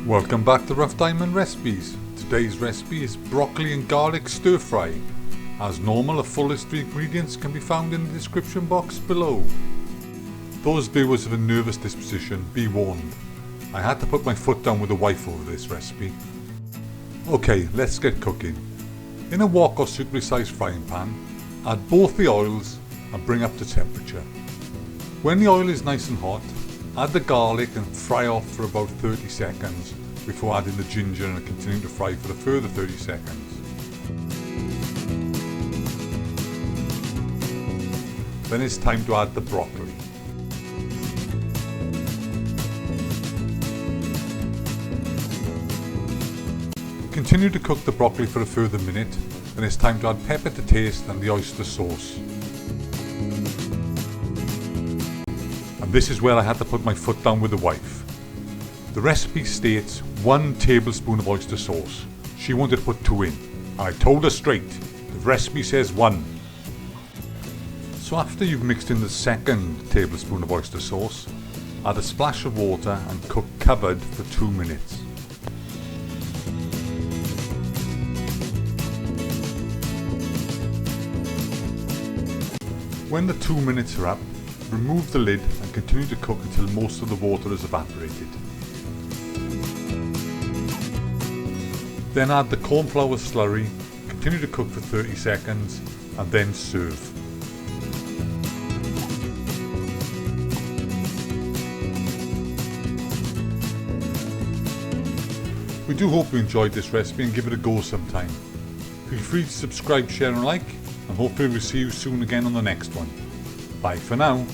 Welcome back to Rough Diamond Recipes. Today's recipe is broccoli and garlic stir fry. As normal, a full list of ingredients can be found in the description box below. Those viewers of a nervous disposition, be warned. I had to put my foot down with the wife over this recipe. Okay, let's get cooking. In a wok or suitably sized frying pan, add both the oils and bring up to temperature. When the oil is nice and hot, add the garlic and fry off for about 30 seconds before adding the ginger and continuing to fry for a further 30 seconds. Then it's time to add the broccoli. Continue to cook the broccoli for a further minute, then it's time to add pepper to taste and the oyster sauce. And this is where I had to put my foot down with the wife. The recipe states 1 tablespoon of oyster sauce. She wanted to put 2 in. I told her straight, the recipe says 1. So after you've mixed in the 2nd tablespoon of oyster sauce, add a splash of water and cook covered for 2 minutes. When the 2 minutes are up, remove the lid and continue to cook until most of the water is evaporated. Then add the cornflour slurry, continue to cook for 30 seconds and then serve. We do hope you enjoyed this recipe and give it a go sometime. Feel free to subscribe, share and like, and hopefully we'll see you soon again on the next one. Bye for now.